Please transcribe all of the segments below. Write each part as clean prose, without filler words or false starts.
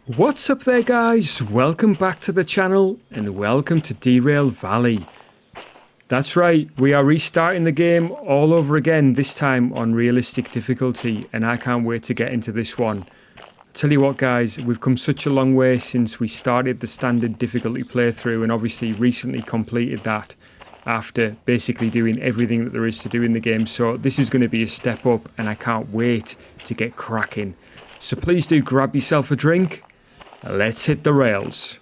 What's up there, guys? Welcome back to the channel and welcome to Derail Valley. That's right, we are restarting the game all over again, this time on realistic difficulty, and I can't wait to get into this one. Tell you what, guys, we've come such a long way since we started the standard difficulty playthrough and obviously recently completed that after basically doing everything that there is to do in the game, so this is going to be a step up and I can't wait to get cracking. So please do grab yourself a drink. Let's hit the rails.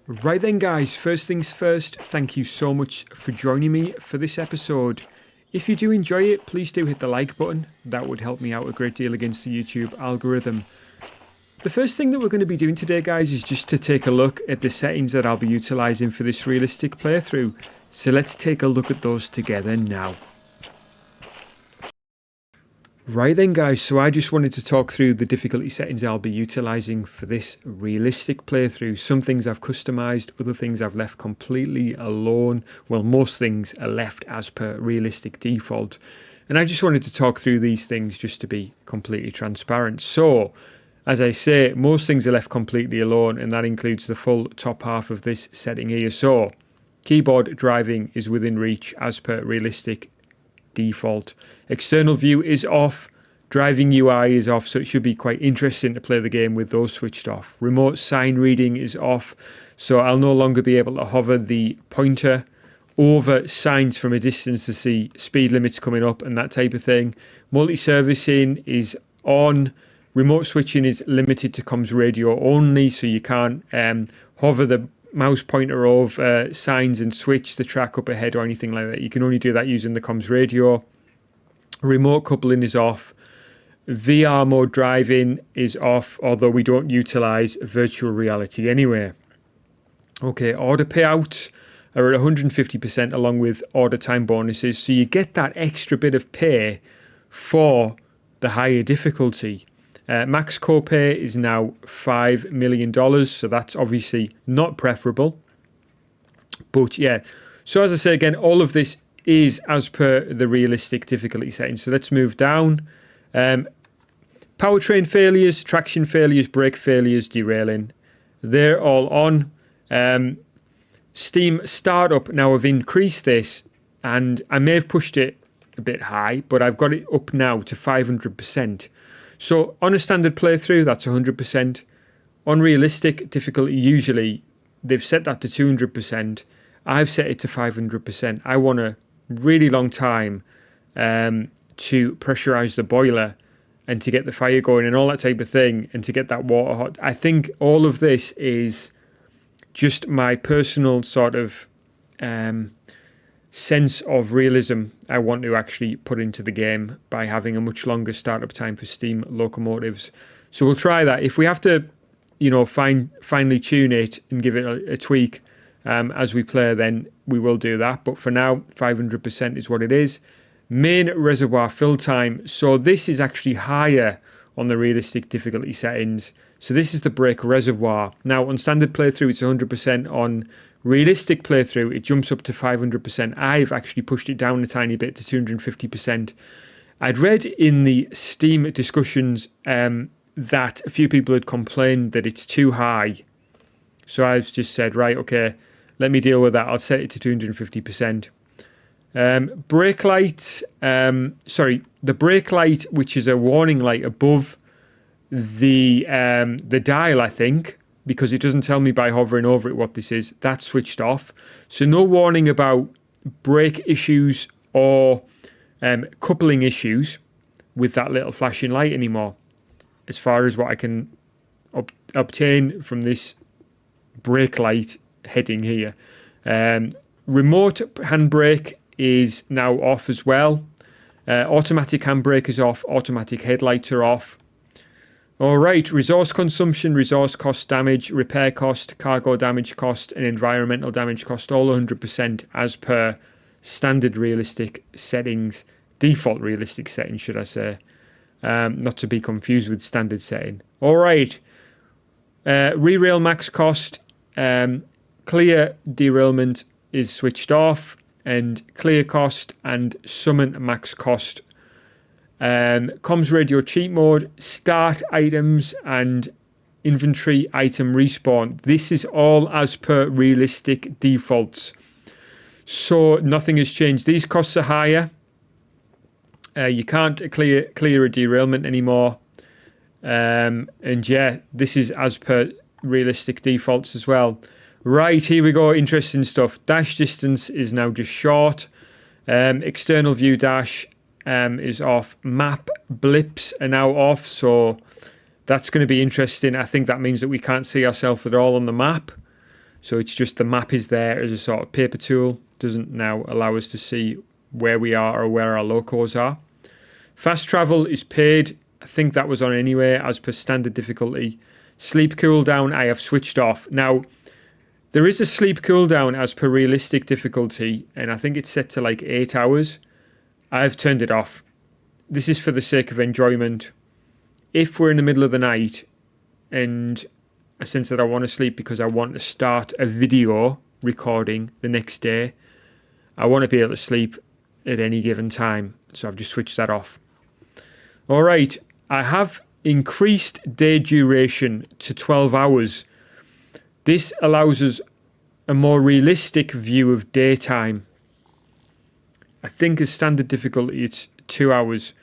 Right then, guys, first things first, thank you so much for joining me for this episode. If you do enjoy it, please do hit the like button. That would help me out a great deal against the YouTube algorithm. The first thing that we're going to be doing today, guys, is just to take a look at the settings that I'll be utilising for this realistic playthrough. So let's take a look at those together now. Right then, guys, so I just wanted to talk through the difficulty settings I'll be utilising for this realistic playthrough. Some things I've customised, other things I've left completely alone. Well, most things are left as per realistic default. And I just wanted to talk through these things just to be completely transparent. So, as I say, most things are left completely alone, and that includes the full top half of this setting here. So, keyboard driving is within reach as per realistic default. External view is off. Driving UI is off, so it should be quite interesting to play the game with those switched off. Remote sign reading is off, so I'll no longer be able to hover the pointer over signs from a distance to see speed limits coming up and that type of thing. Multi-servicing is on. Remote switching is limited to comms radio only, so you can't hover the mouse pointer over signs and switch the track up ahead or anything like that. You can only do that using the comms radio. Remote coupling is off. VR mode driving is off, although we don't utilise virtual reality anyway. Okay, order payouts are at 150% along with order time bonuses, so you get that extra bit of pay for the higher difficulty. Max copay is now $5 million, so that's obviously not preferable. But yeah, so as I say again, all of this is as per the realistic difficulty settings. So let's move down. Powertrain failures, traction failures, brake failures, derailing. They're all on. Steam startup, now I've increased this, and I may have pushed it a bit high, but I've got it up now to 500%. So on a standard playthrough, that's 100%. On realistic difficulty, usually they've set that to 200%. I've set it to 500%. I want a really long time to pressurize the boiler and to get the fire going and all that type of thing and to get that water hot. I think all of this is just my personal sort of sense of realism I want to actually put into the game by having a much longer startup time for Steam locomotives. So we'll try that. If we have to, finely tune it and give it a tweak as we play, then we will do that. But for now, 500% is what it is. Main reservoir fill time. So this is actually higher on the realistic difficulty settings. So this is the brake reservoir. Now on standard playthrough, it's 100%. On realistic playthrough, it jumps up to 500%. I've actually pushed it down a tiny bit to 250%. I'd read in the Steam discussions that a few people had complained that it's too high. So I've just said, right, okay, let me deal with that. I'll set it to 250%. Brake lights, the brake light, which is a warning light above the dial, I think, because it doesn't tell me by hovering over it what this is, that's switched off. So no warning about brake issues or coupling issues with that little flashing light anymore, as far as what I can obtain from this brake light heading here. Remote handbrake is now off as well. Automatic handbrake is off. Automatic headlights are off. All right, resource consumption, resource cost, damage, repair cost, cargo damage cost, and environmental damage cost, all 100% as per standard realistic settings, default realistic settings, should I say. Not to be confused with standard setting. All right, re-rail max cost, clear derailment is switched off. and clear cost and summon max cost. Comms radio cheat mode, start items and inventory item respawn. This is all as per realistic defaults. So nothing has changed. These costs are higher. You can't clear a derailment anymore. And yeah, this is as per realistic defaults as well. Right, here we go. Interesting stuff. Dash distance is now just short. External view dash is off. Map blips are now off. So that's going to be interesting. I think that means that we can't see ourselves at all on the map. So it's just the map is there as a sort of paper tool. Doesn't now allow us to see where we are or where our locos are. Fast travel is paid. I think that was on anyway as per standard difficulty. Sleep cooldown I have switched off. Now, there is a sleep cooldown as per realistic difficulty, and I think it's set to like 8 hours. I've turned it off. This is for the sake of enjoyment. If we're in the middle of the night and I sense that I want to sleep because I want to start a video recording the next day, I want to be able to sleep at any given time. So I've just switched that off. All right, I have increased day duration to 12 hours. This allows us a more realistic view of daytime. I think as standard difficulty it's 2 hours.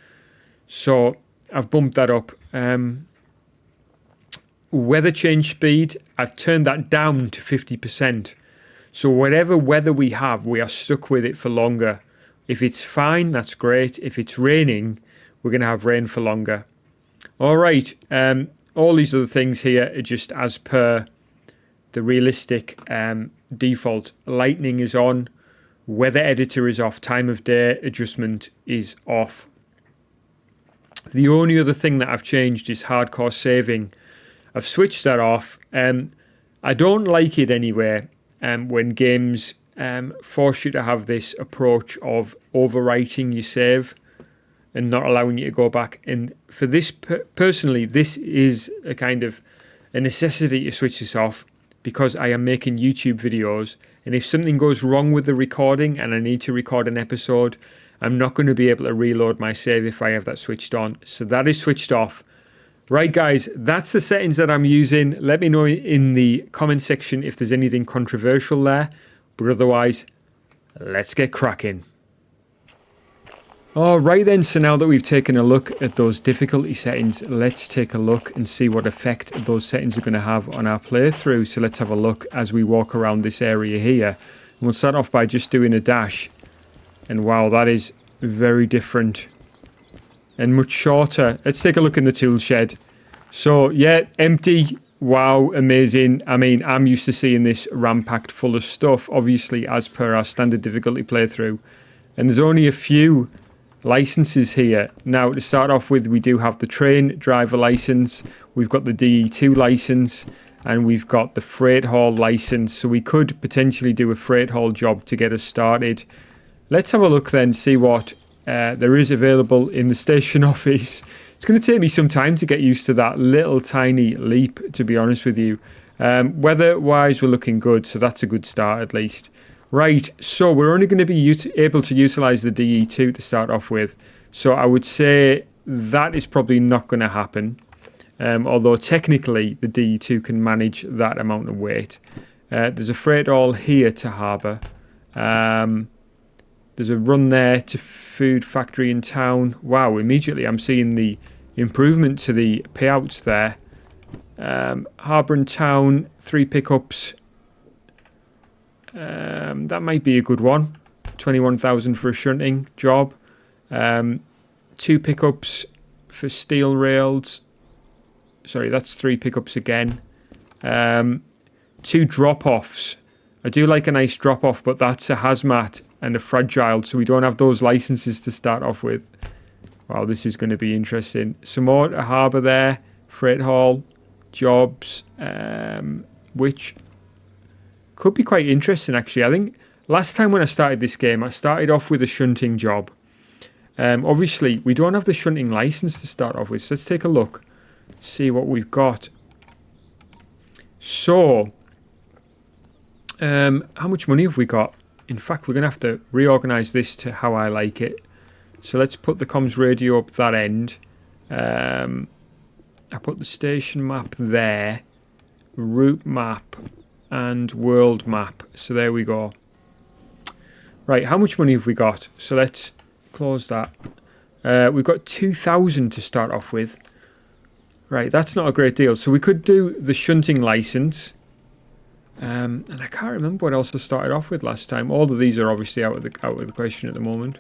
So I've bumped that up. Weather change speed, I've turned that down to 50%. So whatever weather we have, we are stuck with it for longer. If it's fine, that's great. If it's raining, we're going to have rain for longer. All right. All these other things here are just as per the realistic default. Lightning is on. Weather editor is off. Time of day adjustment is off. The only other thing that I've changed is hardcore saving. I've switched that off. I don't like it anyway when games force you to have this approach of overwriting your save and not allowing you to go back. And for this, personally, this is a kind of a necessity to switch this off because I am making YouTube videos. And if something goes wrong with the recording and I need to record an episode, I'm not going to be able to reload my save if I have that switched on. So that is switched off. Right, guys, that's the settings that I'm using. Let me know in the comment section if there's anything controversial there. But otherwise, let's get cracking. All right then, so now that we've taken a look at those difficulty settings, let's take a look and see what effect those settings are going to have on our playthrough. So let's have a look as we walk around this area here. And we'll start off by just doing a dash. And wow, that is very different and much shorter. Let's take a look in the tool shed. So yeah, empty. Wow, amazing. I mean, I'm used to seeing this ram-packed full of stuff, obviously as per our standard difficulty playthrough. And there's only a few licenses here. Now, to start off with, we do have the train driver license, we've got the DE2 license, and we've got the freight haul license. So we could potentially do a freight haul job to get us started. Let's have a look then, see what there is available in the station office. It's going to take me some time to get used to that little tiny leap, to be honest with you. Weather-wise, we're looking good, so that's a good start at least. Right, so we're only going to be able to utilise the DE2 to start off with. So I would say that is probably not going to happen. Although technically the DE2 can manage that amount of weight. There's a freight haul here to harbour. There's a run there to food factory in town. Wow, immediately I'm seeing the improvement to the payouts there. Harbour and town, 3 pickups. That might be a good one. 21,000 for a shunting job. 2 pickups for steel rails. Sorry, that's 3 pickups again. 2 drop-offs. I do like a nice drop-off, but that's a hazmat and a fragile, so we don't have those licenses to start off with. Wow, this is going to be interesting. Some more to harbour there. Freight haul jobs, which could be quite interesting, actually. I think last time when I started this game, I started off with a shunting job. Obviously, we don't have the shunting license to start off with, so let's take a look, see what we've got. So, how much money have we got In fact, we're going to have to reorganize this to how I like it. So let's put the comms radio up that end. I put the station map there, route map, and world map. So there we go. Right, how much money have we got? So let's close that. We've got 2,000 to start off with. Right, that's not a great deal. So we could do the shunting license. And I can't remember what else I started off with last time. All of these are obviously out of the question at the moment.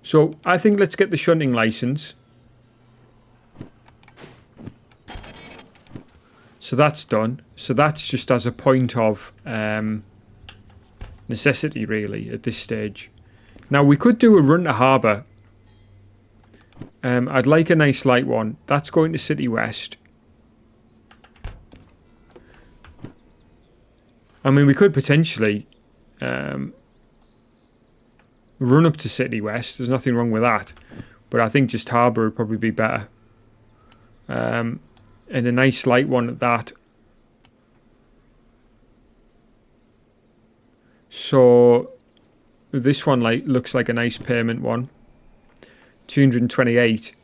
So I think let's get the shunting license. So that's done. So that's just as a point of necessity, really, at this stage. Now we could do a run to harbour. I'd like a nice light one. That's going to City West. I mean, we could potentially run up to City West. There's nothing wrong with that. But I think just harbour would probably be better. And a nice light one at that. So this one looks like a nice payment one. 228.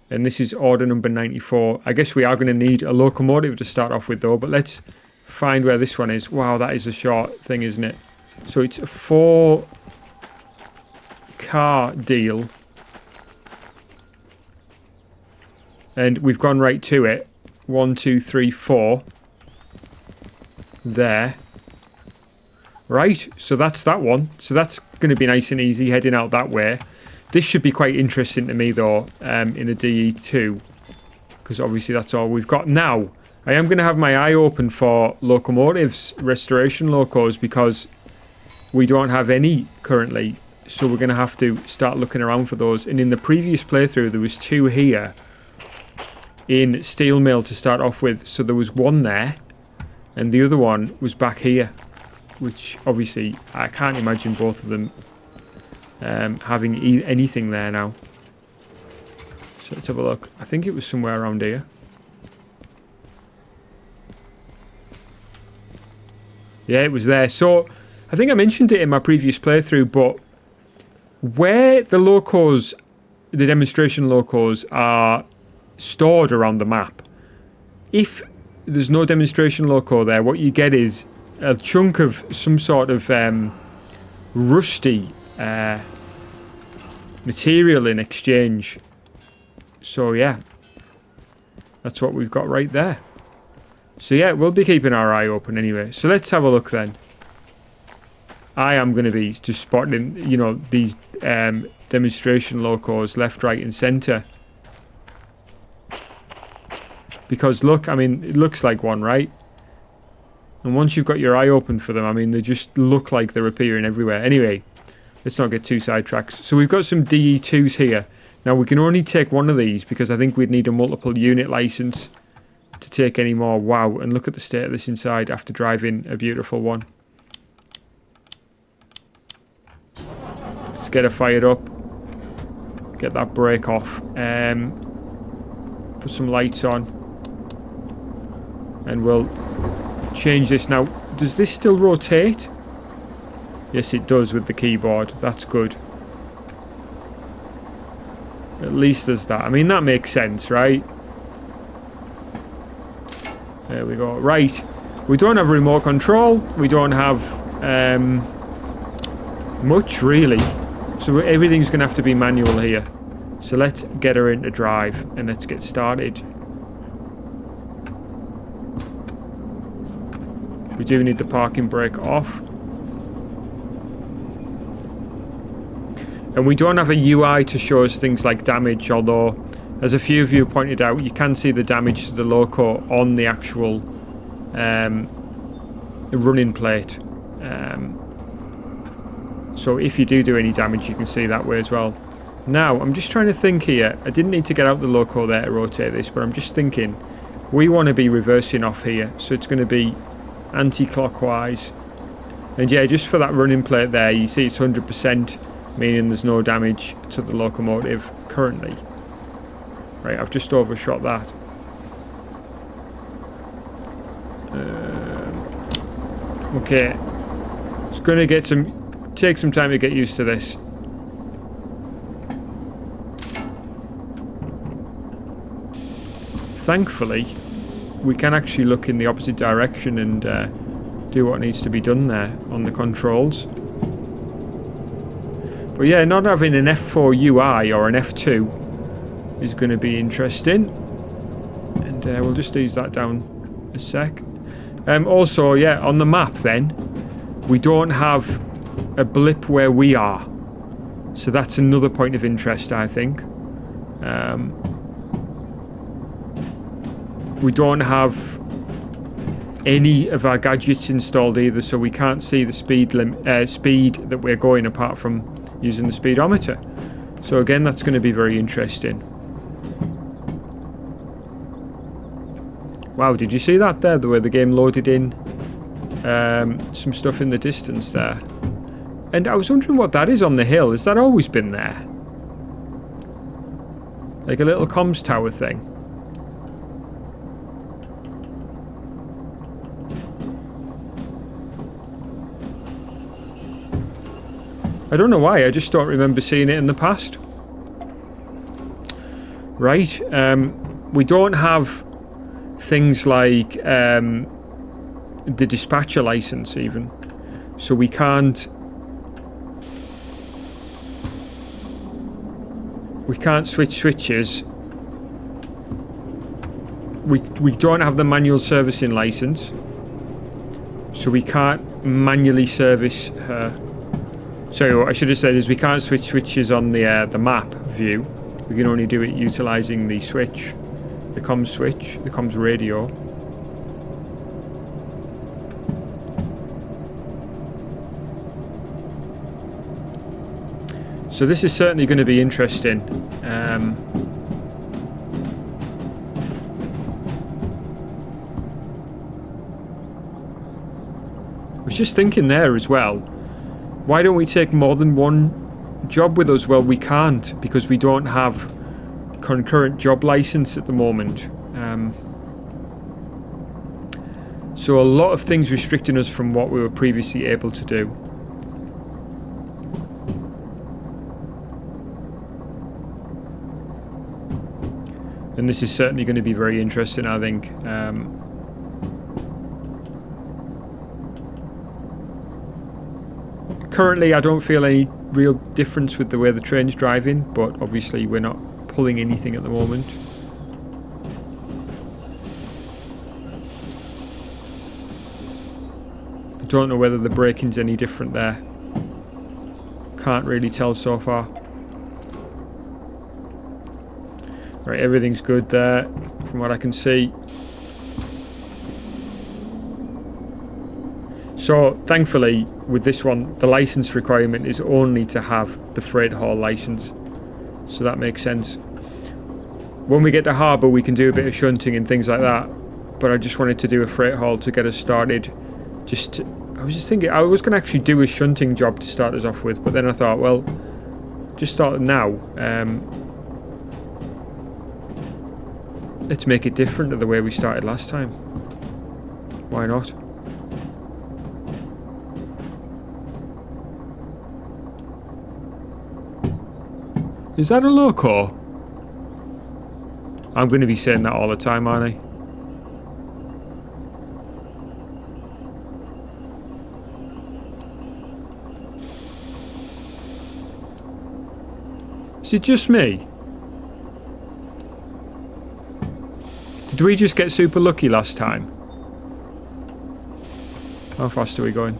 And this is order number 94. I guess we are going to need a locomotive to start off with though. But let's find where this one is. Wow, that is a short thing, isn't it? So it's a 4-car deal. And we've gone right to it. 1, 2, 3, 4. There. Right, so that's that one. So that's going to be nice and easy heading out that way. This should be quite interesting to me though, in a DE2. Because obviously that's all we've got. Now, I am going to have my eye open for locomotives, restoration locos, because we don't have any currently. So we're going to have to start looking around for those. And in the previous playthrough, there was 2 here in steel mill to start off with. So there was one there, and the other one was back here. Which obviously I can't imagine both of them having anything there now. So let's have a look. I think it was somewhere around here. Yeah, it was there. So I think I mentioned it in my previous playthrough, but where the locos, the demonstration locos, are stored around the map, if there's no demonstration loco there, what you get is a chunk of some sort of rusty material in exchange. So yeah, that's what we've got right there. So yeah, we'll be keeping our eye open anyway. So let's have a look then. I am going to be just spotting, you know, these demonstration locos left, right and centre. Because look, I mean, it looks like one, right? And once you've got your eye open for them, I mean, they just look like they're appearing everywhere. Anyway, let's not get too sidetracked. So we've got some DE2s here. Now, we can only take one of these because I think we'd need a multiple unit license to take any more. Wow, and look at the state of this inside after driving a beautiful one. Let's get it fired up. Get that brake off. Put some lights on. And we'll change this now. Does this still rotate? Yes, it does with the keyboard. That's good. At least there's that. I mean, that makes sense, right? There we go. Right. We don't have remote control. We don't have much, really. So everything's going to have to be manual here. So let's get her into drive and let's get started. We do need the parking brake off. And we don't have a UI to show us things like damage, although, as a few of you pointed out, you can see the damage to the loco on the actual running plate. So if you do any damage, you can see that way as well. Now, I'm just trying to think here. I didn't need to get out the loco there to rotate this, but I'm just thinking we want to be reversing off here. So it's going to be anti-clockwise. And yeah, just for that running plate there, you see it's 100%, meaning there's no damage to the locomotive currently. Right, I've just overshot that. Okay. It's going to take some time to get used to this. Thankfully, we can actually look in the opposite direction and do what needs to be done there on the controls. But yeah, not having an F4 UI or an F2 is going to be interesting. And we'll just ease that down a sec. Also, yeah, on the map then, we don't have a blip where we are. So that's another point of interest, I think. We don't have any of our gadgets installed either, so we can't see the speed that we're going apart from using the speedometer. So again, that's going to be very interesting. Wow, did you see that there? The way the game loaded in some stuff in the distance there. And I was wondering what that is on the hill. Has that always been there? Like a little comms tower thing. I don't know why, I just don't remember seeing it in the past. Right, we don't have things like the dispatcher license even. So we can't switch switches. We don't have the manual servicing license. So we can't manually service her. So what I should have said is we can't switch switches on the map view. We can only do it utilising the switch, the comms switch, the comms radio. So this is certainly going to be interesting. I was just thinking there as well. Why don't we take more than one job with us? Well, we can't because we don't have concurrent job license at the moment. So a lot of things restricting us from what we were previously able to do. And this is certainly going to be very interesting, I think. Currently, I don't feel any real difference with the way the train's driving, but obviously we're not pulling anything at the moment. I don't know whether the braking's any different there. Can't really tell so far. Right, everything's good there, from what I can see. So, thankfully, with this one, the license requirement is only to have the freight haul license. So that makes sense. When we get to harbour, we can do a bit of shunting and things like that. But I just wanted to do a freight haul to get us started. I was just thinking, I was going to actually do a shunting job to start us off with. But then I thought, well, just start now. Let's make it different to the way we started last time. Why not? Is that a loco? I'm going to be saying that all the time, aren't I? Is it just me? Did we just get super lucky last time? How fast are we going?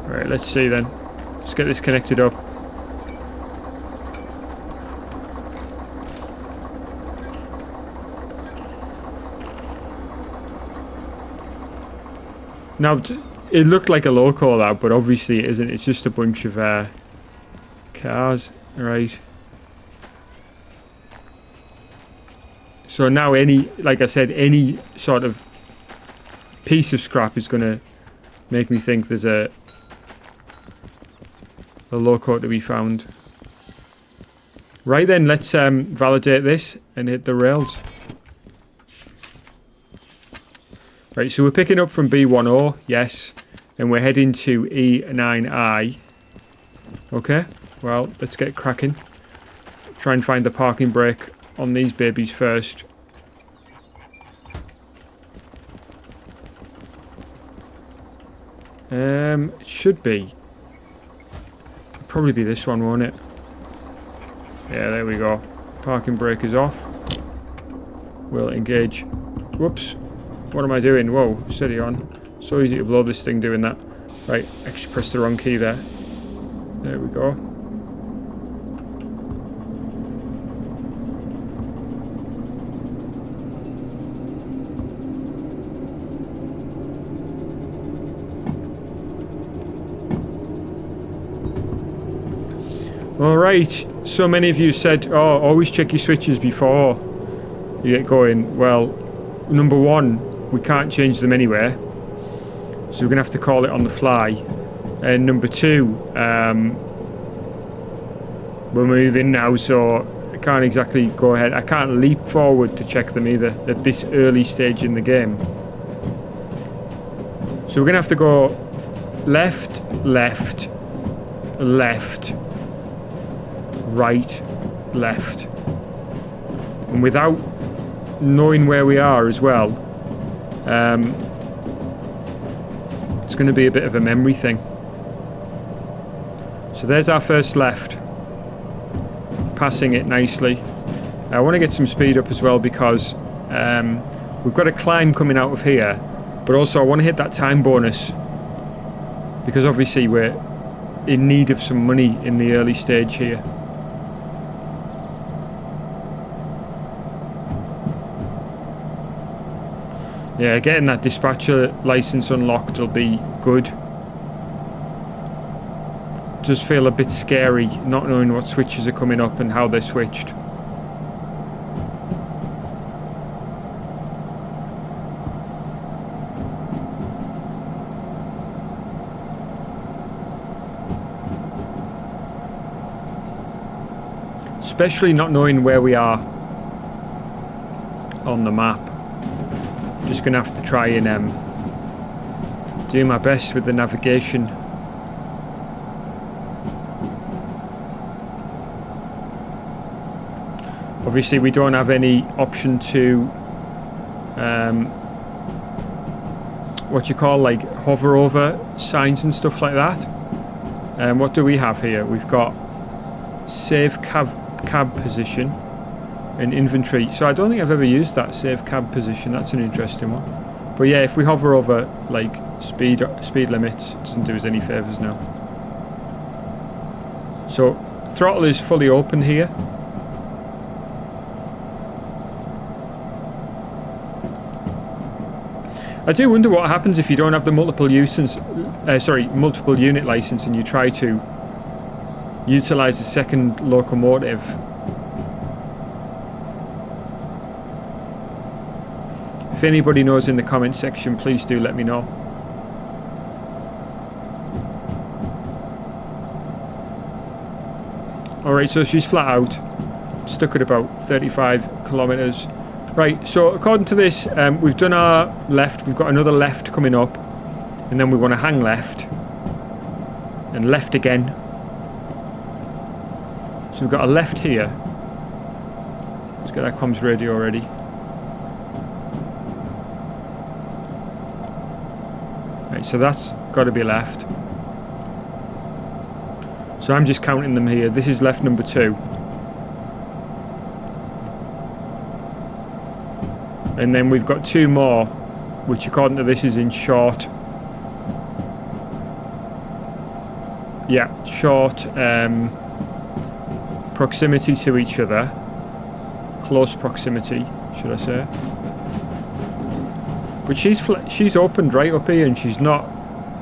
Right, let's see then. Let's get this connected up. Now, it looked like a loco that, but obviously it isn't. It's just a bunch of cars, right? So now like I said, any sort of piece of scrap is going to make me think there's a a loco to be found. Right then, let's validate this and hit the rails. Right, so we're picking up from B10, yes, and we're heading to E9I. Okay, well, let's get cracking. Try and find the parking brake on these babies first. It should be. It'll probably be this one, won't it? Yeah, there we go. Parking brake is off. We'll engage. Whoops. What am I doing? Whoa, steady on. So easy to blow this thing doing that. Right, actually pressed the wrong key there. There we go. Alright, so many of you said, oh, always check your switches before you get going. Well, number one, we can't change them anywhere, so we're going to have to call it on the fly. And number two, we're moving now, so I can't exactly go ahead. I can't leap forward to check them either at this early stage in the game. So we're going to have to go left, left, left, right, left, and without knowing where we are as well, it's going to be a bit of a memory thing. So there's our first left, passing it nicely. I want to get some speed up as well because we've got a climb coming out of here, but also I want to hit that time bonus because obviously we're in need of some money in the early stage here. Yeah, getting that dispatcher license unlocked will be good. Does feel a bit scary not knowing what switches are coming up and how they're switched. Especially not knowing where we are on the map. Just gonna have to try and do my best with the navigation. Obviously we don't have any option to what you call like hover over signs and stuff like that. What do we have here? We've got save cab position and inventory. So I don't think I've ever used that save cab position. That's an interesting one. But yeah, if we hover over like speed limits, it doesn't do us any favours now. So throttle is fully open here. I do wonder what happens if you don't have the multiple unit license and you try to utilise a second locomotive. If anybody knows in the comment section, please do let me know. Alright, so she's flat out, stuck at about 35 kilometres. Right, so according to this, we've done our left, we've got another left coming up, and then we want to hang left, and left again. So we've got a left here. Let's get that comms radio ready. Right, so that's got to be left. So I'm just counting them here. This is left number 2. And then we've got 2 more, which according to this is in short. Yeah, short proximity to each other. Close proximity, should I say. But she's opened right up here and she's not,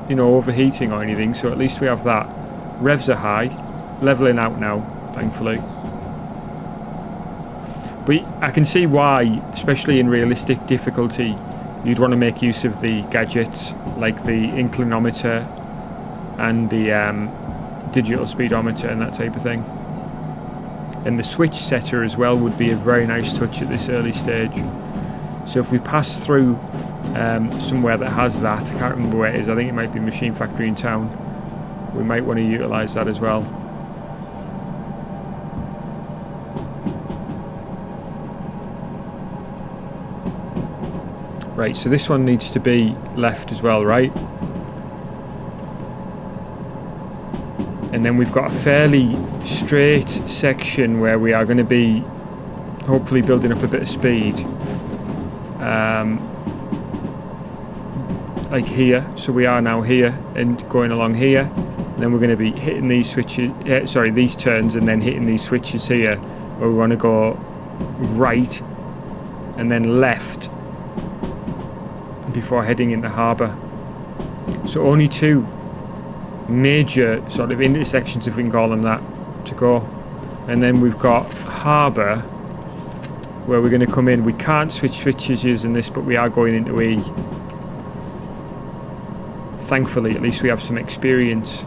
you know, overheating or anything, so at least we have that. Revs are high, leveling out now, thankfully. But I can see why, especially in realistic difficulty, you'd want to make use of the gadgets like the inclinometer and the digital speedometer and that type of thing. And the switch setter as well would be a very nice touch at this early stage. So if we pass through somewhere that has that, I can't remember where it is, I think it might be Machine Factory in town, we might want to utilise that as well. Right, so this one needs to be left as well, right? And then we've got a fairly straight section where we are going to be hopefully building up a bit of speed. Like here, so we are now here and going along here, and then we're going to be hitting these switches, these turns, and then hitting these switches here, where we want to go right and then left before heading into harbour. So only two major sort of intersections, if we can call them that, to go. And then we've got harbour, where we're going to come in. We can't switch switches using this, but we are going into E. Thankfully, at least we have some experience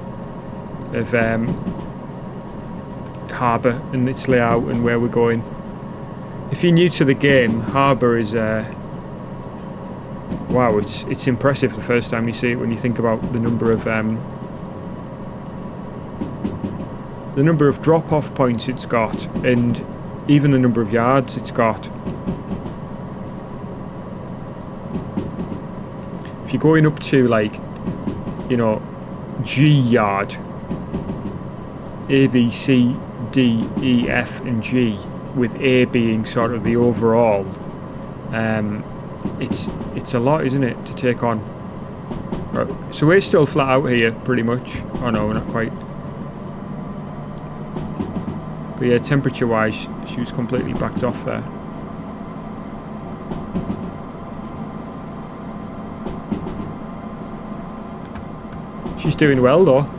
of harbour and its layout and where we're going. If you're new to the game, harbour is wow, it's impressive the first time you see it, when you think about the number of drop-off points it's got, and even the number of yards it's got. If you're going up to, like, you know, G yard, A, B, C, D, E, F and G, with A being sort of the overall, it's a lot, isn't it, to take on. Right, so we're still flat out here pretty much. Oh no, we're not quite. But yeah, temperature wise, she was completely backed off there. She's doing well though.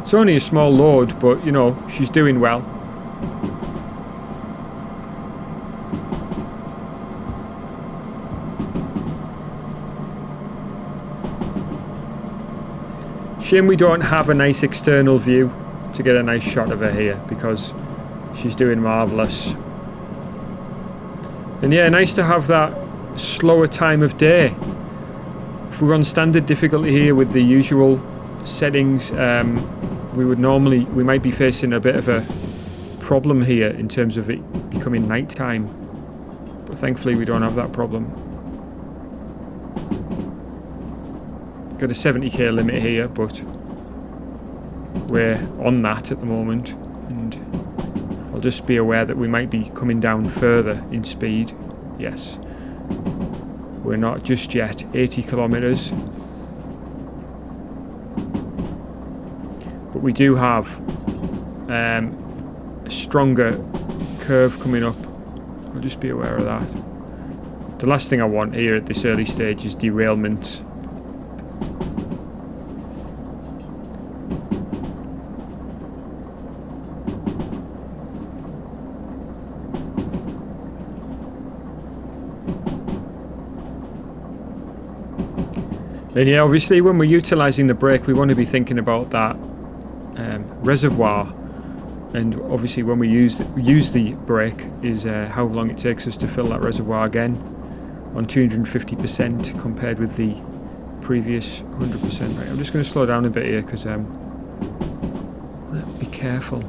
It's only a small load, but you know, she's doing well. Shame we don't have a nice external view to get a nice shot of her here, because she's doing marvellous. And yeah, nice to have that slower time of day. If we were on standard difficulty here with the usual settings, we might be facing a bit of a problem here in terms of it becoming night time. But thankfully we don't have that problem. Got a 70k limit here, but we're on that at the moment, and I'll just be aware that we might be coming down further in speed. Yes, we're not just yet. 80 kilometers, but we do have a stronger curve coming up. I'll just be aware of that. The last thing I want here at this early stage is derailment. And yeah, obviously when we're utilising the brake, we want to be thinking about that reservoir, and obviously when we use the brake is how long it takes us to fill that reservoir again on 250% compared with the previous 100%. Right, I'm just going to slow down a bit here because be careful.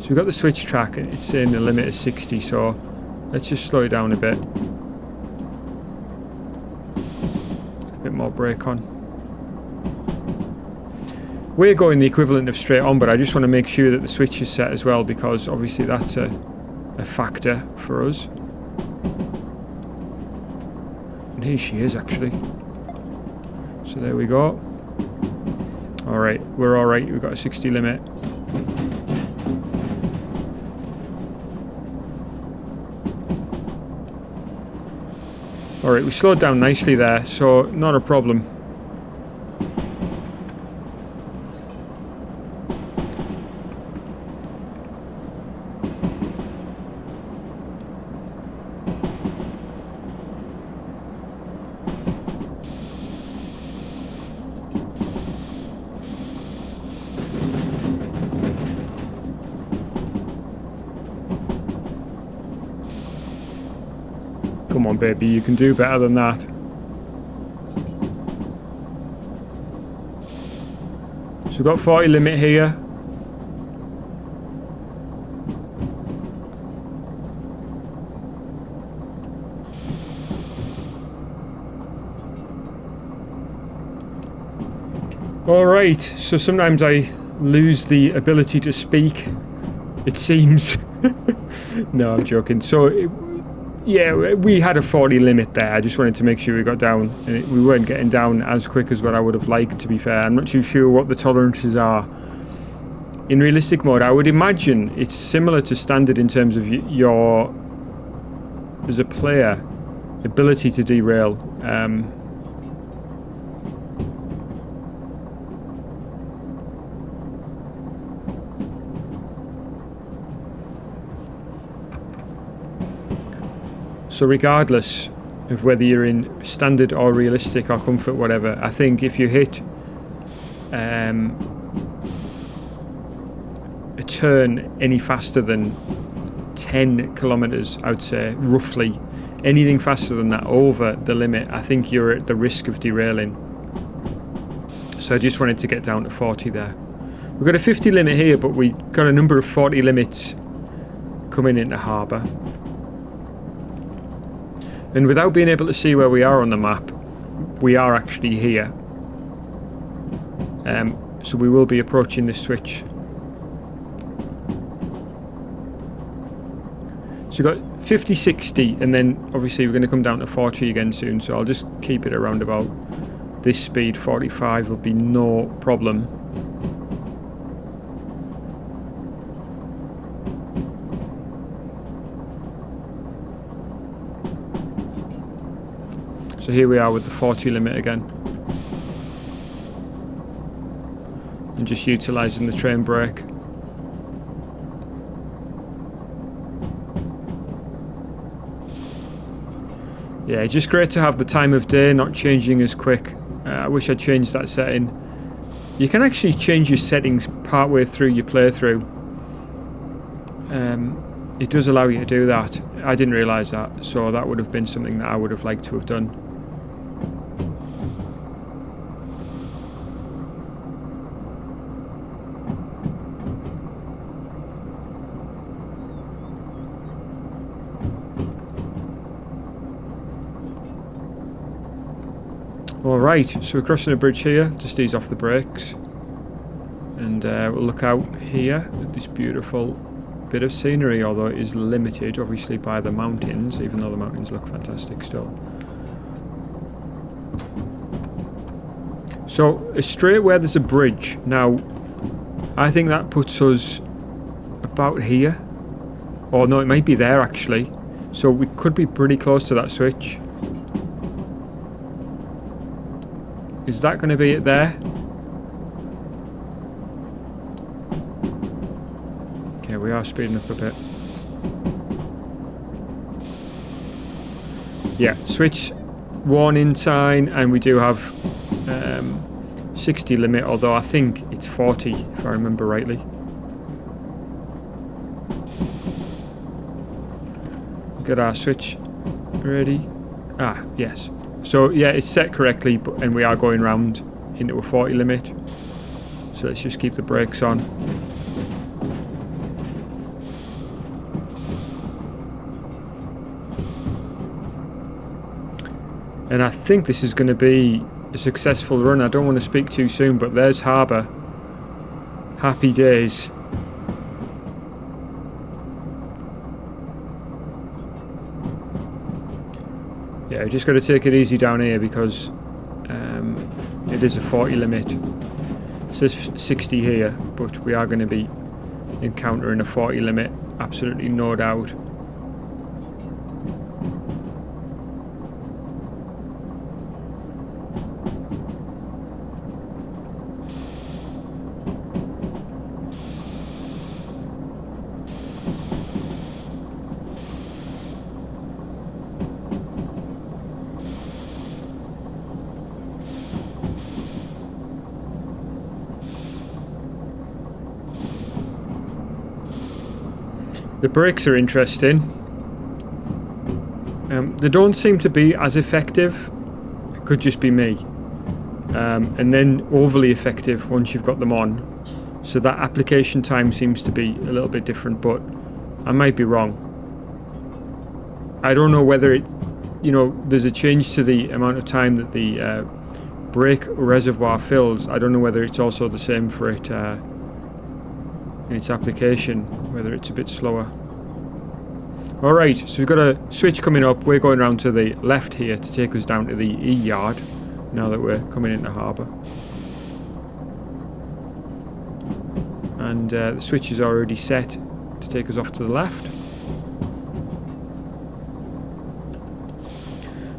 So we've got the switch track, and it's saying the limit is 60, so let's just slow it down a bit. More brake on. We're going the equivalent of straight on, but I just want to make sure that the switch is set as well, because obviously that's a factor for us. And here she is actually. So there we go. Alright, we're alright, we've got a 60 limit. Alright, we slowed down nicely there, so not a problem. Come on, baby, you can do better than that. So we've got 40 limit here. Alright, so sometimes I lose the ability to speak, it seems. No, I'm joking. So, yeah, we had a 40 limit there. I just wanted to make sure we got down. And we weren't getting down as quick as what I would have liked, to be fair. I'm not too sure what the tolerances are. In realistic mode, I would imagine it's similar to standard in terms of your, as a player, ability to derail. So regardless of whether you're in standard or realistic or comfort, whatever, I think if you hit a turn any faster than 10 kilometers, I would say, roughly, anything faster than that over the limit, I think you're at the risk of derailing. So I just wanted to get down to 40 there. We've got a 50 limit here, but we got a number of 40 limits coming into harbour. And without being able to see where we are on the map, we are actually here. So we will be approaching this switch. So we've got 50, 60, and then obviously we're going to come down to 40 again soon, so I'll just keep it around about this speed. 45 will be no problem. So here we are with the 40 limit again. And just utilising the train brake. Yeah, just great to have the time of day not changing as quick. I wish I'd changed that setting. You can actually change your settings partway through your playthrough. It does allow you to do that. I didn't realise that, so that would have been something that I would have liked to have done. Alright, so we're crossing a bridge here, just ease off the brakes. And we'll look out here at this beautiful bit of scenery, although it is limited obviously by the mountains, even though the mountains look fantastic still. So, straight where there's a bridge. Now, I think that puts us about here. Or no, it might be there actually. So we could be pretty close to that switch. Is that going to be it there? Okay, we are speeding up a bit. Yeah, switch warning sign, and we do have 60 limit, although I think it's 40 if I remember rightly. Get our switch ready. Ah, yes. So yeah, it's set correctly, and we are going round into a 40 limit. So let's just keep the brakes on. And I think this is going to be a successful run. I don't want to speak too soon, but there's harbour. Happy days. Yeah, we just got to take it easy down here because it is a 40 limit. It says 60 here, but we are going to be encountering a 40 limit, absolutely no doubt. The brakes are interesting. They don't seem to be as effective. It could just be me. And then overly effective once you've got them on. So that application time seems to be a little bit different, but I might be wrong. I don't know whether it, you know, there's a change to the amount of time that the brake reservoir fills. I don't know whether it's also the same for it in its application, whether it's a bit slower. Alright, so we've got a switch coming up. We're going around to the left here to take us down to the E yard now that we're coming into harbour. And the switch is already set to take us off to the left.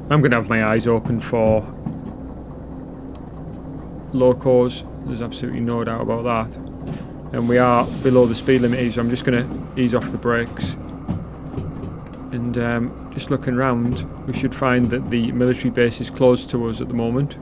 I'm going to have my eyes open for locos. There's absolutely no doubt about that. And we are below the speed limit, so I'm just going to ease off the brakes. And just looking around, we should find that the military base is closed to us at the moment.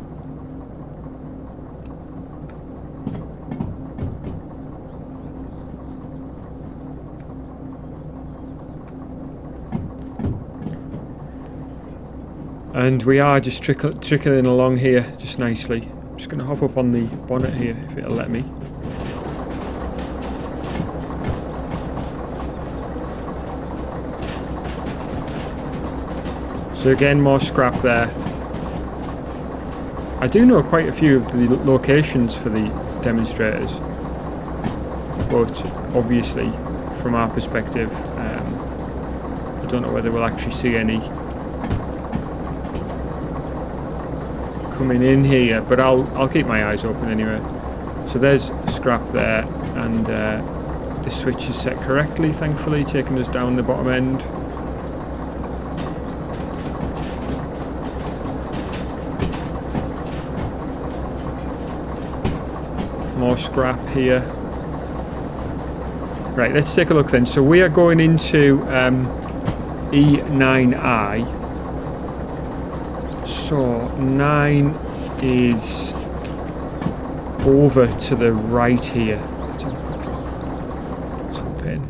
And we are just trickling along here just nicely. I'm just going to hop up on the bonnet here if it'll let me. So again, more scrap there. I do know quite a few of the locations for the demonstrators, but obviously from our perspective I don't know whether we'll actually see any coming in here, but I'll keep my eyes open anyway. So there's scrap there, and the switch is set correctly, thankfully, taking us down the bottom end. More scrap here. Right, let's take a look then. So we are going into E9I. So 9 is over to the right here. Let's have a quick look. Let's hop in.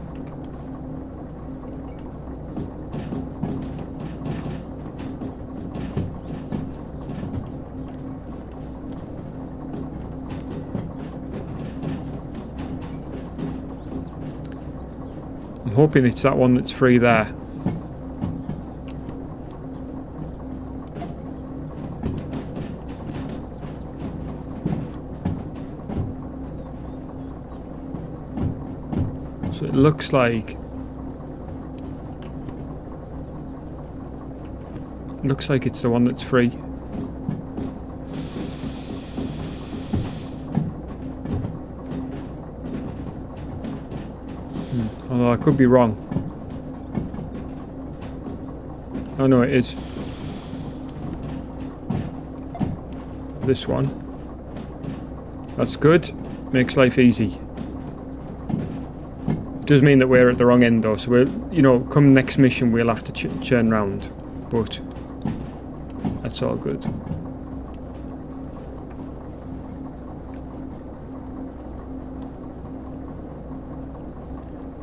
I'm hoping it's that one that's free there. So it looks like it's the one that's free. Although I could be wrong. Oh no, it is. This one. That's good. Makes life easy. Does mean that we're at the wrong end though, so we're, you know, come next mission we'll have to churn round, but that's all good.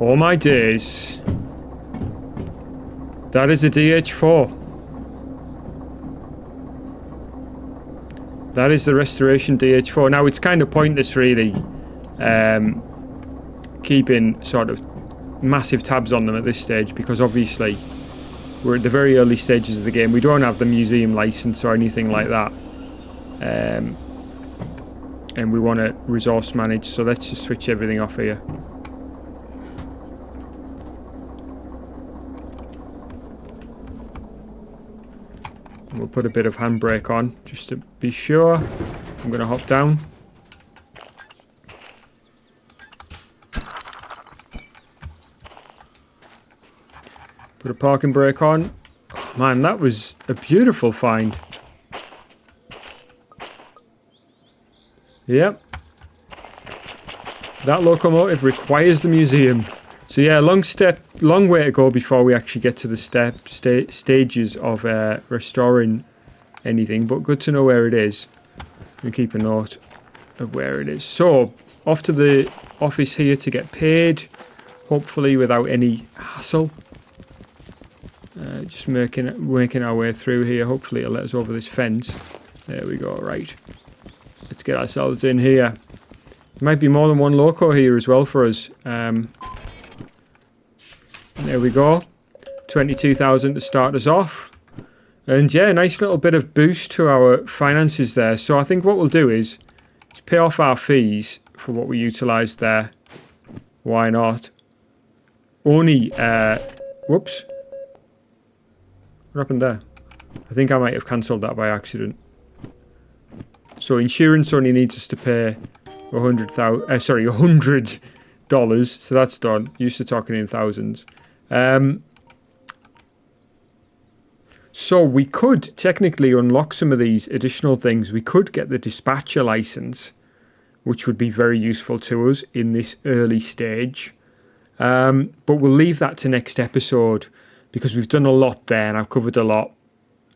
Oh my days, that is a DH4. That is the restoration DH4. Now it's kind of pointless really keeping sort of massive tabs on them at this stage, because obviously we're at the very early stages of the game. We don't have the museum license or anything like that, and we want to resource manage, so let's just switch everything off here. And we'll put a bit of handbrake on just to be sure. I'm going to hop down. Put a parking brake on. Oh, man, that was a beautiful find. Yep. That locomotive requires the museum. So yeah, long way to go before we actually get to the stages of restoring anything. But good to know where it is. And keep a note of where it is. So, off to the office here to get paid. Hopefully without any hassle. Just making our way through here. Hopefully it'll let us over this fence. There we go, right. Let's get ourselves in here. Might be more than one loco here as well for us. There we go. 22,000 to start us off. And yeah, nice little bit of boost to our finances there. So I think what we'll do is pay off our fees for what we utilised there. Why not? Only, whoops. What happened there? I think I might have cancelled that by accident. So insurance only needs us to pay $100. So that's done. Used to talking in thousands. So we could technically unlock some of these additional things. We could get the dispatcher license, which would be very useful to us in this early stage. But we'll leave that to next episode because we've done a lot there and I've covered a lot.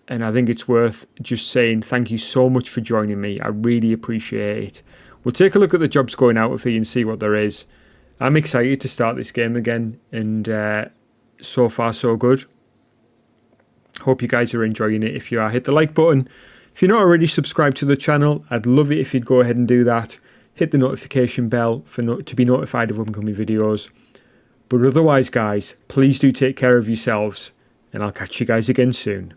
And I think it's worth just saying thank you so much for joining me. I really appreciate it. We'll take a look at the jobs going out with you and see what there is. I'm excited to start this game again, and so far so good. Hope you guys are enjoying it. If you are, hit the like button. If you're not already subscribed to the channel, I'd love it if you'd go ahead and do that. Hit the notification bell to be notified of upcoming videos. But otherwise, guys, please do take care of yourselves, and I'll catch you guys again soon.